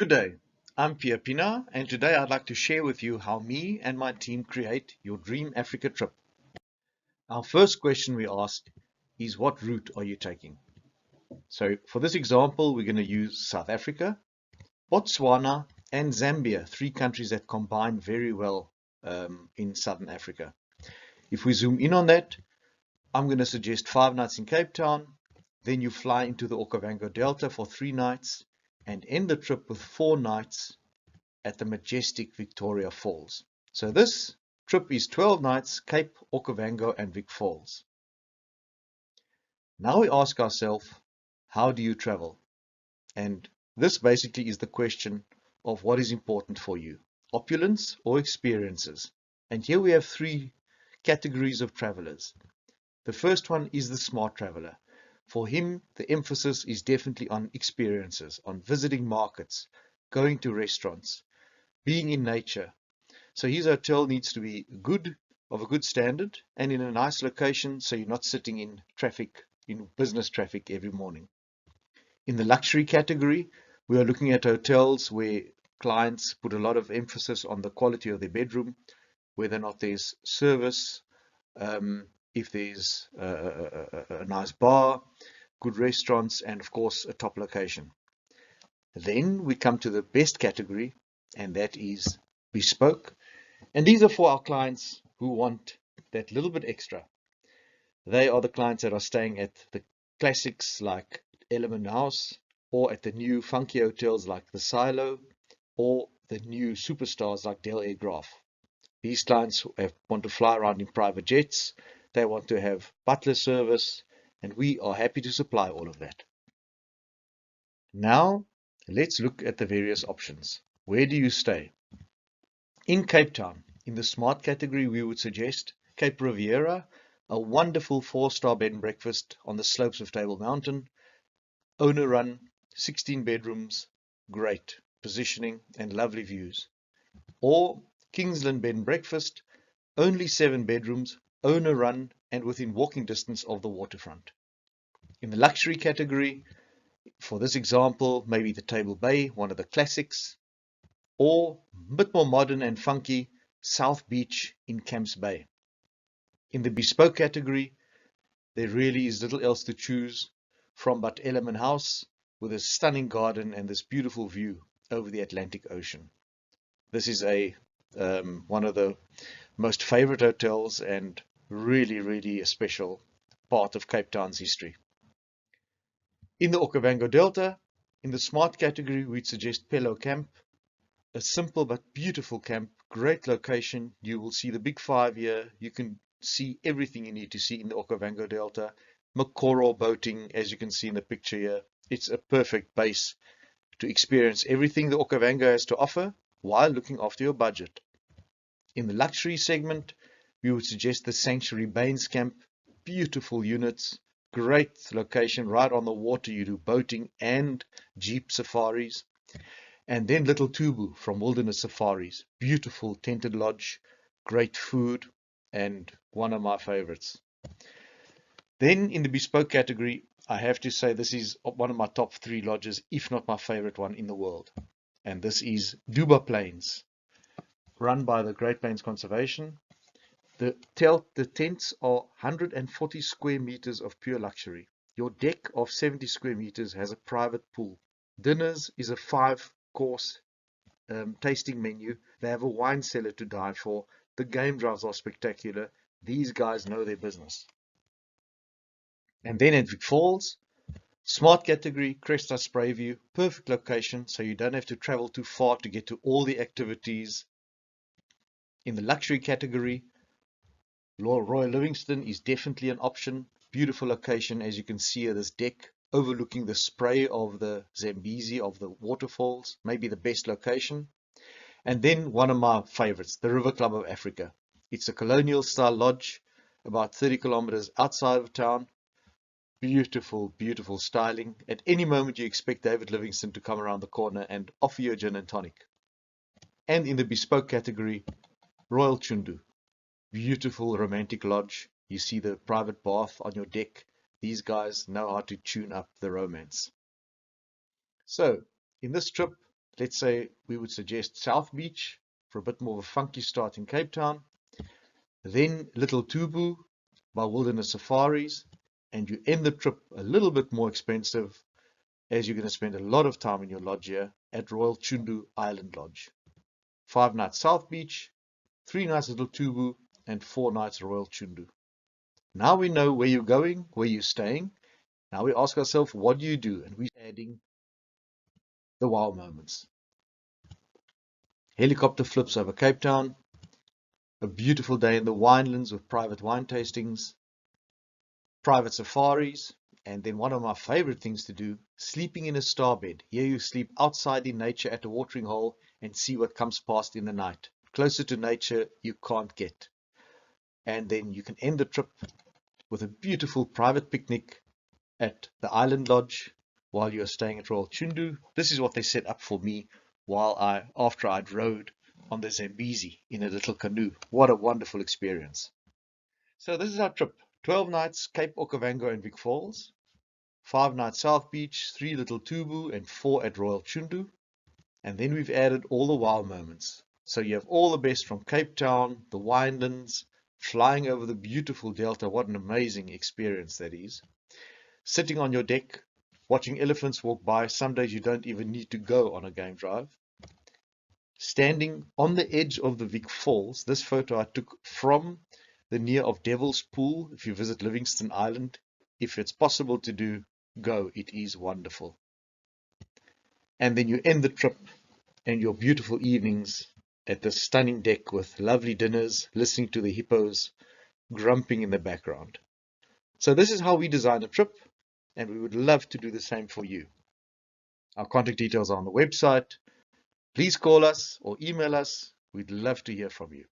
Good day, I'm Pierre Pina, and today I'd like to share with you how me and my team create your dream Africa trip. Our first question we ask is, what route are you taking? So for this example, we're going to use South Africa, Botswana, and Zambia, three countries that combine very well in Southern Africa. If we zoom in on that, I'm going to suggest 5 nights in Cape Town, then you fly into the Okavango Delta for 3 nights, and end the trip with 4 nights at the majestic Victoria Falls. So this trip is 12 nights, Cape, Okavango and Vic Falls. Now we ask ourselves, how do you travel? And this basically is the question of what is important for you, opulence or experiences. And here we have three categories of travelers. The first one is the smart traveler. For him, the emphasis is definitely on experiences, on visiting markets, going to restaurants, being in nature. So his hotel needs to be good, of a good standard, and in a nice location, so you're not sitting in traffic, in business traffic every morning. In the luxury category, we are looking at hotels where clients put a lot of emphasis on the quality of their bedroom, whether or not there's service, if there's a nice bar, good restaurants, and of course a top location. Then we come to the best category, and that is bespoke. And these are for our clients who want that little bit extra. They are the clients that are staying at the classics like Element House, or at the new funky hotels like the Silo, or the new superstars like Del Air Graf. These clients want to fly around in private jets, they want to have butler service, and we are happy to supply all of that. Now, let's look at the various options. Where do you stay? In Cape Town, in the smart category, we would suggest Cape Riviera, a wonderful 4-star bed and breakfast on the slopes of Table Mountain, owner run, 16 bedrooms, great positioning and lovely views. Or Kingsland bed and breakfast, only 7 bedrooms, owner run and within walking distance of the waterfront. In the luxury category, for this example, maybe the Table Bay, one of the classics, or a bit more modern and funky, South Beach in Camps Bay. In the bespoke category, there really is little else to choose from but Element House with a stunning garden and this beautiful view over the Atlantic Ocean. This is one of the most favorite hotels and really a special part of Cape Town's history. In the Okavango Delta, in the smart category, we'd suggest Pello Camp, a simple but beautiful camp, great location. You will see the Big Five here. You can see everything you need to see in the Okavango Delta. Mokoro boating, as you can see in the picture here. It's a perfect base to experience everything the Okavango has to offer while looking after your budget. In the luxury segment, we would suggest the Sanctuary Baines Camp. Beautiful units, great location right on the water. You do boating and jeep safaris. And then Little Tubu from Wilderness Safaris. Beautiful tented lodge, great food, and one of my favorites. Then in the bespoke category, I have to say this is one of my top 3 lodges, if not my favorite one in the world. And this is Duba Plains, run by the Great Plains Conservation. The tents are 140 square meters of pure luxury. Your deck of 70 square meters has a private pool. Dinners is a 5-course tasting menu. They have a wine cellar to die for. The game drives are spectacular. These guys know their business. And then at Vic Falls, smart category, Cresta Sprayview, perfect location, so you don't have to travel too far to get to all the activities. In the luxury category, Royal Livingston is definitely an option. Beautiful location, as you can see here, this deck overlooking the spray of the Zambezi, of the waterfalls, maybe the best location. And then one of my favorites, the River Club of Africa. It's a colonial style lodge about 30 kilometers outside of town. Beautiful styling. At any moment you expect David Livingstone to come around the corner and offer you a gin and tonic. And in the bespoke category, Royal Chundu. Beautiful romantic lodge. You see the private bath on your deck. These guys know how to tune up the romance. So, in this trip, let's say we would suggest South Beach for a bit more of a funky start in Cape Town, then Little Tubu by Wilderness Safaris, and you end the trip a little bit more expensive as you're going to spend a lot of time in your lodge here at Royal Chundu Island Lodge. 5 nights South Beach, 3 nights Little Tubu, and 4 nights Royal Chundu. Now we know where you're going, where you're staying. Now we ask ourselves, what do you do? And we're adding the wow moments. Helicopter flips over Cape Town, a beautiful day in the winelands with private wine tastings, private safaris, and then one of my favorite things to do, sleeping in a star bed. Here you sleep outside in nature at a watering hole and see what comes past in the night. Closer to nature you can't get. And then you can end the trip with a beautiful private picnic at the Island Lodge while you're staying at Royal Chundu. This is what they set up for me after I'd rowed on the Zambezi in a little canoe. What a wonderful experience. So this is our trip. 12 nights Cape Okavango and Vic Falls, 5 nights South Beach, 3 Little Tubu, and 4 at Royal Chundu. And then we've added all the wow moments. So you have all the best from Cape Town, the winelands, flying over the beautiful Delta. What an amazing experience that is. Sitting on your deck, watching elephants walk by. Some days you don't even need to go on a game drive. Standing on the edge of the Vic Falls. This photo I took from the near of Devil's Pool. If you visit Livingston Island, if it's possible to do, go. It is wonderful. And then you end the trip and your beautiful evenings at the stunning deck with lovely dinners, listening to the hippos grumping in the background. So this is how we design a trip, and we would love to do the same for you. Our contact details are on the website. Please call us or email us. We'd love to hear from you.